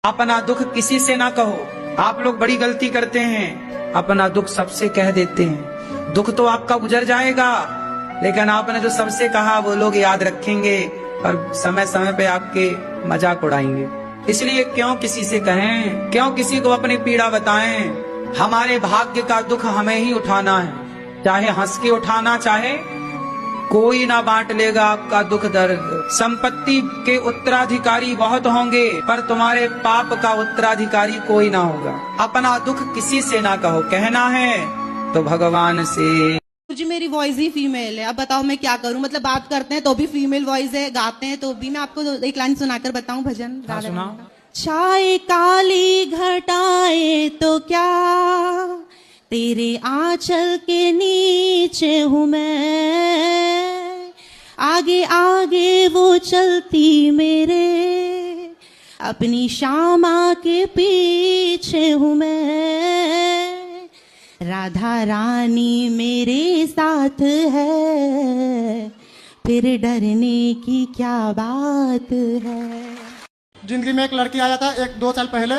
अपना दुख किसी से ना कहो। आप लोग बड़ी गलती करते हैं, अपना दुख सबसे कह देते हैं। दुख तो आपका गुजर जाएगा, लेकिन आपने जो सबसे कहा वो लोग याद रखेंगे और समय समय पे आपके मजाक उड़ाएंगे। इसलिए क्यों किसी से कहें, क्यों किसी को अपनी पीड़ा बताएं। हमारे भाग्य का दुख हमें ही उठाना है, चाहे हंस के उठाना, चाहे कोई ना बांट लेगा आपका दुख दर्द। संपत्ति के उत्तराधिकारी बहुत होंगे, पर तुम्हारे पाप का उत्तराधिकारी कोई ना होगा। अपना दुख किसी से ना कहो, कहना है तो भगवान से। जी मेरी वॉइस ही फीमेल है, अब बताओ मैं क्या करूं। मतलब बात करते हैं तो भी फीमेल वॉइस है, गाते हैं तो भी। मैं आपको एक लाइन सुनाकर बताऊं भजन। हाँ, सुनाओ। चाहे काली घटाए तो क्या, तेरे आंचल के नीचे हूं मैं। आगे आगे वो चलती मेरे, अपनी श्यामा के पीछे हूं मैं। राधा रानी मेरे साथ है, फिर डरने की क्या बात है। जिंदगी में एक लड़की आया था 1-2 साल पहले,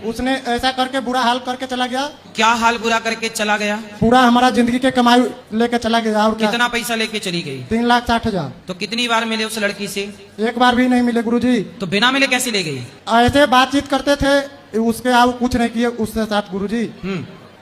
उसने ऐसा करके बुरा हाल करके चला गया। क्या हाल बुरा करके चला गया? पूरा हमारा जिंदगी के कमाई लेके चला गया। और क्या? कितना पैसा लेके चली गई? 3,60,000। तो कितनी बार मिले उस लड़की से? एक बार भी नहीं मिले गुरुजी। तो बिना मिले कैसे ले गई? ऐसे बातचीत करते थे, उसके आप कुछ नहीं किए उसके साथ गुरुजी।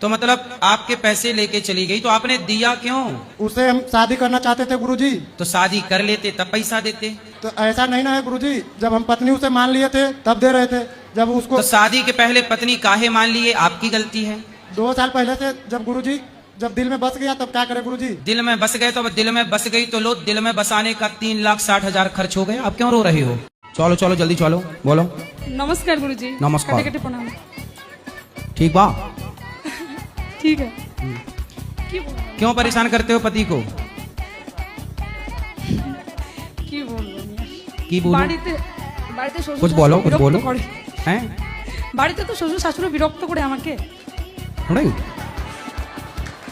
तो मतलब आपके पैसे लेके चली गई, तो आपने दिया क्यों? उसे हम शादी करना चाहते थे गुरुजी। तो शादी कर लेते तब पैसा देते। तो ऐसा नहीं ना है गुरुजी, जब हम पत्नी उसे मान लिए थे तब दे रहे थे। जब उसको तो शादी के पहले पत्नी काहे मान लिए? आपकी गलती है। 2 साल पहले से जब गुरुजी जब दिल में बस गया तब क्या करे गुरुजी। दिल में बस गए तो अब दिल में बस गई तो लो, दिल में बसाने का 3,60,000 खर्च हो गए। आप क्यों रो रही हो? चलो चलो जल्दी चलो, बोलो। नमस्कार गुरुजी। नमस्कार। कटे कटे प्रणाम। ठीक बा? ठीक है। क्यों परेशान करते हो पति को? কি বলবো কি বলবো? বাড়িতে শ্বশুর कुछ बोलो, कुछ বিরক্ত बोलो। করে। हैं? বাড়িতে তো শ্বশুর শাশুড়ি বিরক্ত করে আমাকে। नहीं?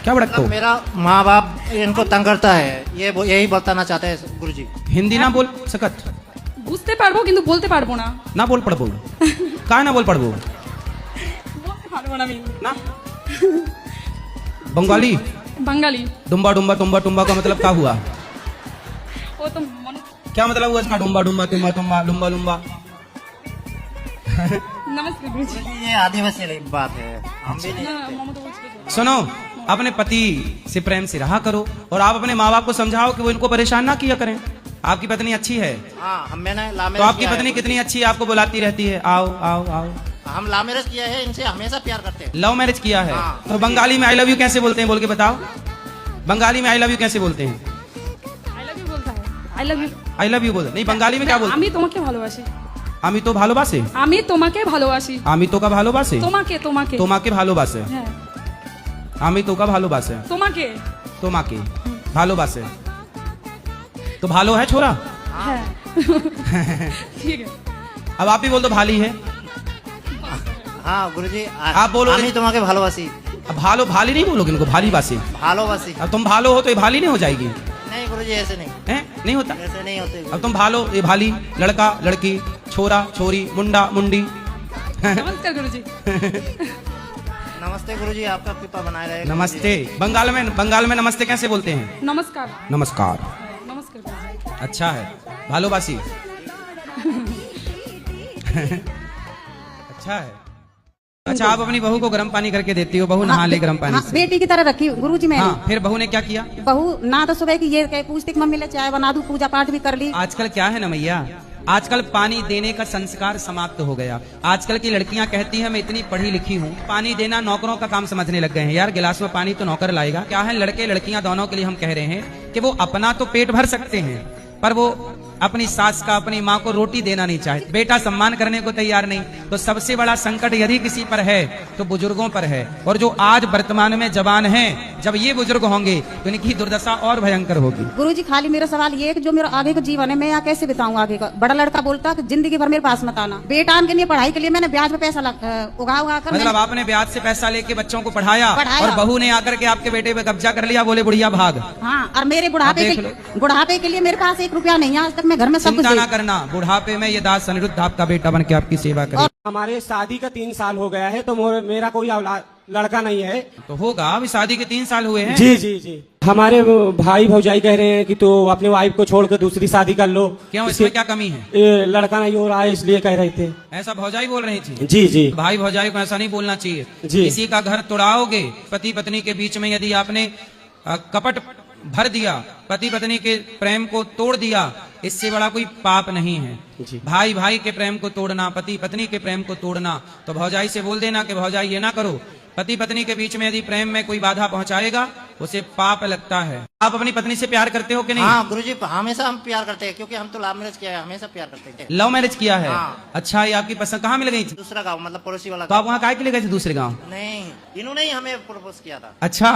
क्या भड़कते हो? मेरा माँ बाप इनको तंग करता है, यही बताना चाहते हैं गुरुजी। हिंदी ना बोल सकत? বুঝতে পারবো কিন্তু বলতে পারবো না। ना बोल पड़बो? का ना बोल पड़बो? বলতে পারবো না আমি। ना? बंगाली? বাঙালি। डुम्बा डुम्बा तुम्बा तुम्बा का मतलब क्या हुआ? ও তো মনে क्या मतलब हुआ इसका? डुम्बा डुम्बा तुम्बा तुम्बा लुम्बा लुम्बा। नमस्कार गुरुजी। ये आदिवासी बात है, हम भी नहीं। না মমতা বলছিল। सुनो, अपने पति से प्रेम से रहा करो और आप अपने माँ बाप को समझाओ कि वो इनको परेशान ना किया करें। आपकी पत्नी अच्छी है हाँ, मैंने ला तो आपकी पत्नी कितनी अच्छी है, आपको बुलाती रहती है आओ आओ आओ। हम ला मैरिज किया है, इनसे हमेशा प्यार करते हैं। लव मैरिज किया है हाँ। तो बंगाली में आई लव यू कैसे बोलते हैं? बोल के बताओ, बंगाली में आई लव यू कैसे बोलते हैं? আই লাভ ইউ বলতে হয়। I love you. I love you बोलते नहीं, बंगाली में क्या बोलते? আমি তোমাকে ভালোবাসি। আমি তো ভালোবাসে। আমি তোমাকে ভালোবাসি। আমি তো কা ভালোবাসে। তোমাকে তোমাকে তোমাকে ভালোবাসে। হ্যাঁ আমি তো কা ভালোবাসে। তোমাকে। তোমাকে ভালোবাসে तो भालो है छोरा। হ্যাঁ ঠিক আছে। अब आप ही बोल दो भाली है। हाँ गुरुजी, आप बोलो। আমি তোমাকে ভালোবাসি। अब भालो भाली नहीं बोलोगे, इनको भाली बासी। ভালোবাসি। अब तुम भालो हो तो ये भाली नहीं हो जाएगी? नहीं गुरुजी, ऐसे नहीं, हैं? नहीं होता। ऐसे नहीं होते। अब तुम भालो, ये भाली, लड़का लड़की, छोरा छोरी, मुंडा मुंडी। नमस्कार गुरुजी। नमस्ते गुरुजी, आपका कृपा बनाए रहे। नमस्ते बंगाल में नमस्ते कैसे बोलते हैं? नमस्कार। नमस्कार। नमस्कार गुरुजी। अच्छा है, भालोबासी। अच्छा है। अच्छा, आप अपनी बहू को गर्म पानी करके देती हो? बहू नहा ले गर्म पानी से। बेटी की तरह रखी गुरुजी मैंने। हाँ, फिर बहू ने क्या किया? बहू ना तो सुबह की ये कहे पूछती कि मम्मी ले चाय बना दूं, पूजा पाठ भी कर ली। आजकल क्या है ना मैया, आजकल पानी देने का संस्कार समाप्त हो गया। आजकल की लड़कियां कहती हैं मैं इतनी पढ़ी लिखी हूँ, पानी देना नौकरों का काम समझने लग गए हैं। यार गिलास में पानी तो नौकर लाएगा। क्या है, लड़के लड़कियां दोनों के लिए हम कह रहे हैं कि वो अपना तो पेट भर सकते हैं, पर वो अपनी सास का, अपनी माँ को रोटी देना नहीं चाहते। बेटा सम्मान करने को तैयार नहीं। तो सबसे बड़ा संकट यदि किसी पर है तो बुजुर्गों पर है। और जो आज वर्तमान में जवान हैं, जब ये बुजुर्ग होंगे तो इनकी दुर्दशा और भयंकर होगी। गुरुजी खाली मेरा सवाल ये है कि जो मेरा आगे का जीवन है मैं यहाँ कैसे बिताऊं आगे का। बड़ा लड़का बोलता कि जिंदगी भर मेरे पास मत आना। बेटा के लिए पढ़ाई के लिए मैंने ब्याज पे पैसा उगा कर मतलब आपने ब्याज से पैसा लेके बच्चों को पढ़ाया और बहू ने आकर के आपके बेटे पे कब्जा कर लिया, बोले बुढ़िया भाग। हाँ, और मेरे बुढ़ापे के लिए मेरे पास 1 रुपया नहीं है आज तक। मैं घर में सब कुछ चिंता ना करना, बुढ़ापे में ये दास अनिरुद्ध आपका बेटा बन के आपकी सेवा करे। हमारे शादी का 3 साल हो गया है, तो मेरा कोई लड़का नहीं है। तो होगा, अभी शादी के 3 साल हुए हैं। जी जी जी। हमारे भाई भौजाई कह रहे हैं कि तो अपने वाइफ को छोड़कर दूसरी शादी कर लो। क्यों, इसमें क्या कमी है? लड़का नहीं हो रहा है इसलिए कह रहे थे। ऐसा भौजाई बोल रही थी? जी जी। भाई भौजाई को ऐसा नहीं बोलना चाहिए जी। किसी का घर तोड़ाओगे, पति पत्नी के बीच में यदि आपने कपट भर दिया, पति पत्नी के प्रेम को तोड़ दिया, इससे बड़ा कोई पाप नहीं है। जी। भाई भाई के प्रेम को तोड़ना, पति पत्नी के प्रेम को तोड़ना, तो भौजाई से बोल देना कि भौजाई ये ना करो। पति पत्नी के बीच में यदि प्रेम में कोई बाधा पहुंचाएगा उसे पाप लगता है। आप अपनी पत्नी से प्यार करते हो कि नहीं? हाँ गुरुजी, हमेशा हम प्यार करते हैं, क्योंकि हम तो लव मैरिज किया है, हमेशा प्यार करते हैं। लव मैरिज किया है? हाँ। अच्छा, ये आपकी पसंद कहाँ मिल गई थी? दूसरा गाँव, मतलब पड़ोसी वाला तो आप वहाँ काहे के लिए गए थे दूसरे गाँव? नहीं, इन्होंने ही हमें प्रपोज किया था। अच्छा,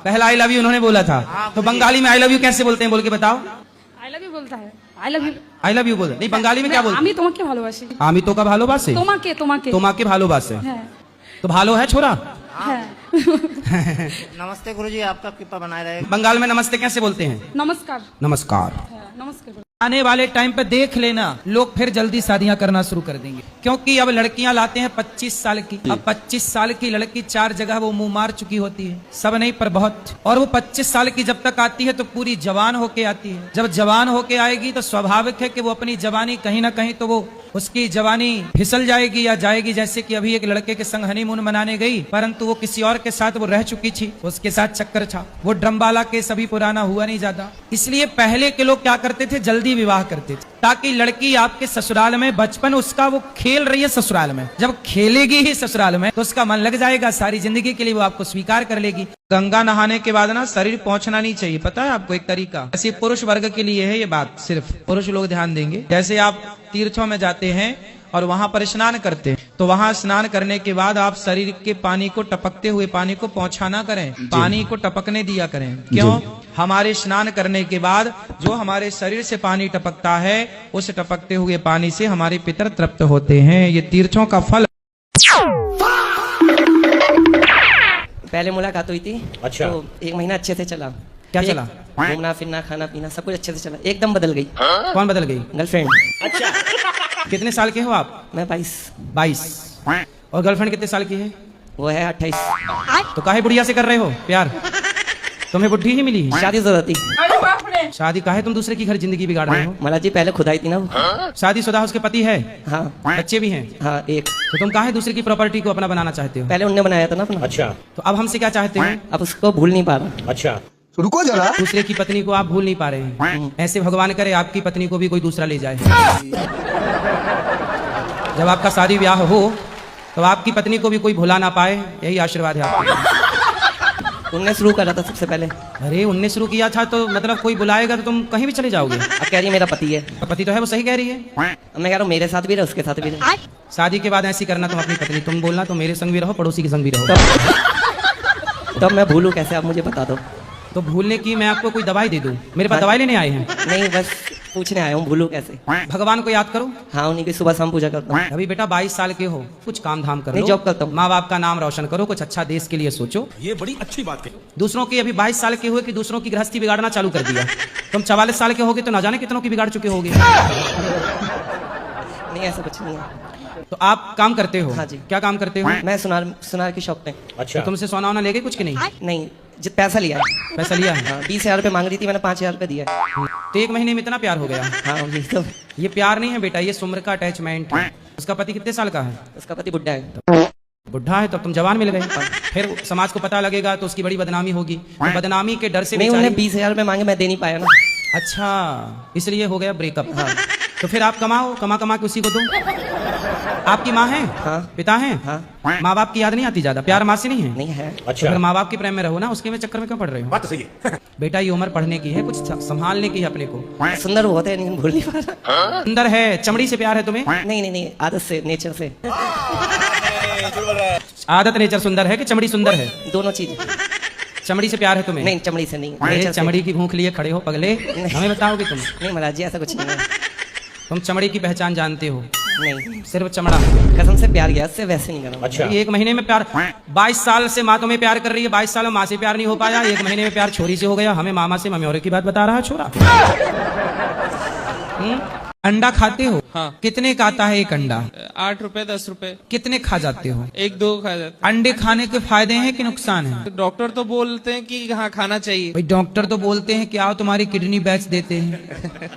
पहला आई लव यू उन्होंने बोला था। हाँ, तो बंगाली में आई लव यू कैसे बोलते हैं, बोल के बताओ। आई लव यू बोलता है। आई love you. I love you बोल नहीं, बंगाली में क्या बोलते? আমি তোমাকে ভালোবাসি। आमी तो का भालोबासे, তোমাকে তোমাকে তোমাকে भालोबासे। হ্যাঁ तो भालो है छोरा। হ্যাঁ। नमस्ते गुरुजी, आपका कृपा बनाए रहे। बंगाल में नमस्ते कैसे बोलते हैं? नमस्कार। नमस्कार। হ্যাঁ নমস্কার। आने वाले टाइम पे देख लेना, लोग फिर जल्दी शादियां करना शुरू कर देंगे, क्योंकि अब लड़कियां लाते हैं 25 साल की। अब 25 साल की लड़की 4 जगह वो मुंह मार चुकी होती है, सब नहीं पर बहुत। और वो 25 साल की जब तक आती है तो पूरी जवान होके आती है। जब जवान होके आएगी तो स्वाभाविक है कि वो अपनी जवानी कहीं ना कहीं तो वो उसकी जवानी फिसल जाएगी या जाएगी। जैसे कि अभी एक लड़के के संग हनीमून मनाने गई, परंतु वो किसी और के साथ वो रह चुकी थी, उसके साथ चक्कर था। वो ड्रम वाला केस अभी पुराना हुआ नहीं ज्यादा। इसलिए पहले के लोग क्या करते थे, जल्दी विवाह करते थे, ताकि लड़की आपके ससुराल में बचपन उसका वो खेल रही है ससुराल में, जब खेलेगी ही ससुराल में तो उसका मन लग जाएगा, सारी जिंदगी के लिए वो आपको स्वीकार कर लेगी। गंगा नहाने के बाद ना शरीर पहुंचना नहीं चाहिए, पता है आपको एक तरीका? ऐसे पुरुष वर्ग के लिए है ये बात, सिर्फ पुरुष लोग ध्यान देंगे। जैसे आप तीर्थों में जाते हैं और वहां पर स्नान करते हैं, तो वहां स्नान करने के बाद आप शरीर के पानी को, टपकते हुए पानी को पहुंचाना करें, पानी को टपकने दिया करें। क्यों? हमारे स्नान करने के बाद जो हमारे शरीर से पानी टपकता है, उस टपकते हुए पानी से हमारे पितर तृप्त होते हैं। ये तीर्थों का फल। पहले मुलाकात हुई थी। अच्छा। तो 1 महीना अच्छे से चला। क्या चला? घूमना फिरना खाना पीना सब कुछ अच्छे से चला, एकदम बदल गई। कौन बदल गई? गर्लफ्रेंड। कितने साल के हो आप? मैं 22। 22। और गर्लफ्रेंड कितने साल की है? वो है 28। तो काहे बुढ़िया से कर रहे हो प्यार? तुम्हें बुढ़ी ही मिली है? शादी जरूरत थी। शादी काहे तुम दूसरे की घर जिंदगी बिगाड़ रहे हो? मला जी पहले खुद आई थी ना वो। शादीशुदा उसके पति है? हाँ। बच्चे भी हैं? हाँ, एक। तो तुम काहे दूसरे की प्रॉपर्टी को अपना बनाना चाहते हो? पहले उनने बनाया था ना अपना। अच्छा। तो अब हमसे क्या चाहते हैं? अब उसको भूल नहीं पा रहा। अच्छा, रुको जरा। दूसरे की पत्नी को आप भूल नहीं पा रहे हैं। ऐसे भगवान करे आपकी पत्नी को भी कोई दूसरा ले जाए। जब आपका शादी ब्याह हो तो आपकी पत्नी को भी कोई भुला ना पाए, यही आशीर्वाद है आपका। उनने शुरू करा था सबसे पहले। अरे उनने शुरू किया था तो मतलब कोई बुलाएगा तो तुम कहीं भी चले जाओगे। अब कह रही है मेरा पति है। पति तो है, वो सही कह रही है। मैं कह रहा हूँ मेरे साथ भी रहे, उसके साथ भी रहे। शादी के बाद ऐसी करना तुम अपनी पत्नी, तुम बोलना तो मेरे संग भी रहो, पड़ोसी के संग भी रहो। तो मैं भूलूं कैसे, आप मुझे बता दो। तो भूलने की मैं आपको कोई दवाई दे दूं? मेरे पास दवाई लेने आए हैं? नहीं, बस पूछने आया हूँ, भूलूं कैसे। भगवान को याद करो। हाँ, उन्हीं की सुबह शाम पूजा करता हूँ। अभी बेटा 22 साल के हो, कुछ काम धाम करो। नहीं, जॉब करता हूँ। माँ बाप का नाम रोशन करो, कुछ अच्छा देश के लिए सोचो। ये बड़ी अच्छी बात है। दूसरों की अभी 22 साल के हुए कि दूसरों की गृहस्थी बिगाड़ना चालू कर दिया। तुम 44 साल के होगे तो ना जाने कितनों की बिगाड़ चुके होगे। नहीं, ऐसा कुछ नहीं है। तो आप काम करते हो? हाँ जी। क्या काम करते हो? मैं सुनार की शॉप पे। अच्छा। तो तुमसे सोना वोना ले गए कुछ कि नहीं? नहीं, पैसा लिया है। पैसा लिया है? हाँ, 20,000 रुपये मांग रही थी, मैंने 5,000 रुपये दिया। तो 1 महीने में इतना प्यार हो गया? हाँ, ये तो। ये प्यार नहीं है बेटा, ये उम्र का अटैचमेंट है। उसका पति कितने साल का है? उसका पति बुढ़ा है। बुढ़ा है, तब तुम जवान मिल गए। फिर समाज को पता लगेगा तो उसकी बड़ी बदनामी होगी। तो बदनामी के डर से नहीं, उन्हें 20,000 रुपये मांगे, मैं दे नहीं पाया ना। अच्छा, इसलिए हो गया ब्रेकअप। हाँ। तो फिर आप कमाओ, कमा के उसी को दो। आपकी माँ है? हाँ। पिता है? हाँ। माँ बाप की याद नहीं आती ज्यादा? प्यार माँ से नहीं है? नहीं है। अच्छा। अगर माँ बाप के प्रेम में रहो ना, उसके में चक्कर में क्यों पड़ रहे हो? बात तो सही है। बेटा ये उम्र पढ़ने की है, कुछ संभालने की है अपने को। सुंदर बहुत है, लेकिन भूल नहीं पा रहा। सुंदर है, चमड़ी से प्यार है तुम्हें? नहीं, आदत से, नेचर से। आदत नेचर सुंदर है कि चमड़ी सुंदर है? दोनों चीज। चमड़ी से प्यार है तुम्हें? नहीं, चमड़ी से नहीं। अरे चमड़ी की भूख लिए खड़े हो पगले, हमें बताओगे तुम? नहीं महाराज जी, ऐसा कुछ नहीं है। तुम चमड़ी की पहचान जानते हो? नहीं, सिर्फ चमड़ा। कसम से प्यार गया, से वैसे नहीं करना। अच्छा। 1 महीने में प्यार? 22 साल से माँ तुम्हें प्यार कर रही है, 22 साल में माँ से प्यार नहीं हो पाया, 1 महीने में प्यार छोरी से हो गया। हमें मामा से मम्योरे की बात बता रहा है छोरा। अंडा खाते हो? हाँ। कितने का आता है एक अंडा? 8 रुपए 10 रुपए। कितने खा जाते हो? 1-2 खा जाते। अंडे खाने के फायदे हैं कि नुकसान है? डॉक्टर तो बोलते हैं कि हाँ खाना चाहिए। भाई डॉक्टर तो बोलते हैं कि आओ तुम्हारी किडनी बेच देते हैं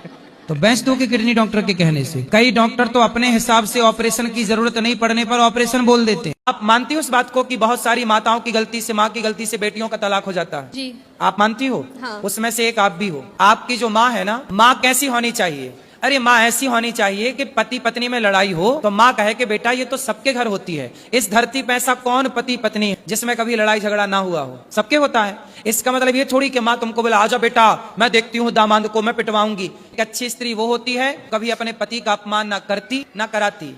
तो बेच दो की किडनी डॉक्टर के कहने से। कई डॉक्टर तो अपने हिसाब से ऑपरेशन की जरूरत नहीं पड़ने पर ऑपरेशन बोल देते हैं। आप मानती हो उस बात को कि बहुत सारी माताओं की गलती से, माँ की गलती से बेटियों का तलाक हो जाता है? जी। आप मानती हो? हाँ। उसमें से एक आप भी हो। आपकी जो माँ है ना, माँ कैसी होनी चाहिए? अरे माँ ऐसी होनी चाहिए कि पति पत्नी में लड़ाई हो तो माँ कहे कि बेटा ये तो सबके घर होती है, इस धरती पे ऐसा कौन पति पत्नी है जिसमें कभी लड़ाई झगड़ा ना हुआ हो? सबके होता है। इसका मतलब ये थोड़ी कि माँ तुमको बोला आजा बेटा मैं देखती हूँ दामाद को मैं पिटवाऊंगी। एक अच्छी स्त्री वो होती है कभी अपने पति का अपमान ना करती ना कराती।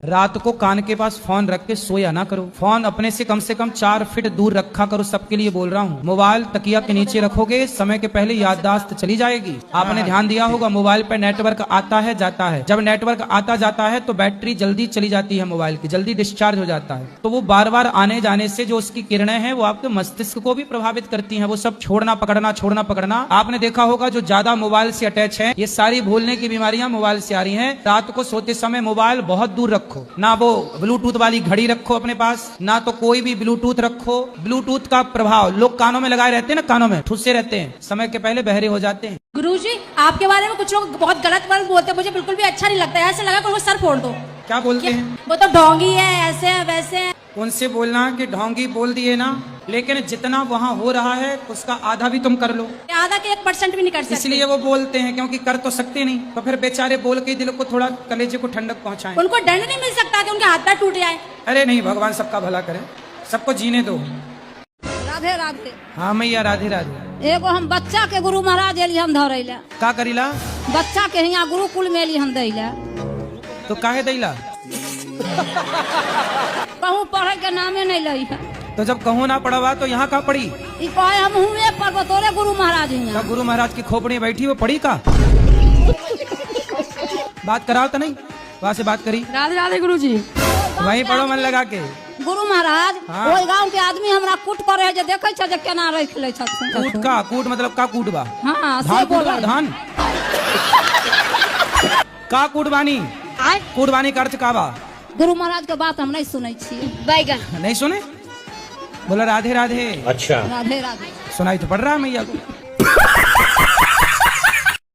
रात को कान के पास फोन रख के सोया ना करो। फोन अपने से कम 4 फीट दूर रखा करो। सबके लिए बोल रहा हूँ। मोबाइल तकिया के नीचे रखोगे, समय के पहले याददाश्त चली जाएगी। आपने ध्यान दिया होगा मोबाइल पे नेटवर्क आता है जाता है। जब नेटवर्क आता जाता है तो बैटरी जल्दी चली जाती है, मोबाइल की जल्दी डिस्चार्ज हो जाता है। तो वो बार बार आने जाने से जो उसकी किरणें हैं वो आपके मस्तिष्क को भी प्रभावित करती हैं। वो सब छोड़ना पकड़ना। आपने देखा होगा जो ज्यादा मोबाइल से अटैच है, ये सारी भूलने की बीमारियां मोबाइल से आ रही है। रात को सोते समय मोबाइल बहुत दूर रखो। ना वो ब्लूटूथ वाली घड़ी रखो अपने पास, ना तो कोई भी ब्लूटूथ रखो। ब्लूटूथ का प्रभाव, लोग कानों में लगाए रहते हैं ना, कानों में ठुसे रहते हैं, समय के पहले बहरे हो जाते हैं। गुरुजी आपके बारे में कुछ लोग बहुत गलत वर्ड बोलते हैं, मुझे बिल्कुल भी अच्छा नहीं लगता है। ऐसे लगा कि उनको सर फोड़ दो। क्या बोलते हैं? वो तो ढोंगी है, ऐसे है वैसे है। उनसे बोलना कि ढोंगी बोल दिए ना, लेकिन जितना वहाँ हो रहा है उसका आधा भी तुम कर लो। आधा के 1% भी नहीं कर सकते। इसलिए वो बोलते हैं क्योंकि कर तो सकते नहीं, तो फिर बेचारे बोल के दिल को थोड़ा, कलेजे को ठंडक पहुंचाएं। उनको दंड नहीं मिल सकता कि उनके हाथ पैर टूट जाए? अरे नहीं, भगवान सबका भला करे, सबको जीने दो। राधे राधे। हाँ मैया राधे राधे। एगो हम बच्चा के गुरु महाराज एली हम धरैला। का करीला? बच्चा के यहाँ गुरुकुल में एली हम दैला। तो काहे दैला? कहूँ पढ़े के नामे नहीं लई है। तो जब कहूँ ना पढ़वा तो यहाँ का पढ़ी? हम हुए पर बतौरे गुरु महाराज तो गुरु महाराज की खोपड़ी बैठी वो पढ़ी का? बात कराओ तो नहीं, वहाँ से बात करी। राधे राधे गुरुजी। वहीं पढ़ो मन लगा के। गुरु महाराज हाँ। वही गांव के आदमी हमरा कूट करे है, जे देखे छ जे केना रख ले छथुन। कूट का? कूट मतलब का कूट बा? हाँ धान से कूट बा, बोल। धान का कूट बानी? कूट बानी का अर्थ का बा? गुरु महाराज के बात हम नहीं सुनै छी। बैगन। नहीं सुने? बोला राधे राधे। राधे राधे। सुनाई तो पड़ रहा है मैया को।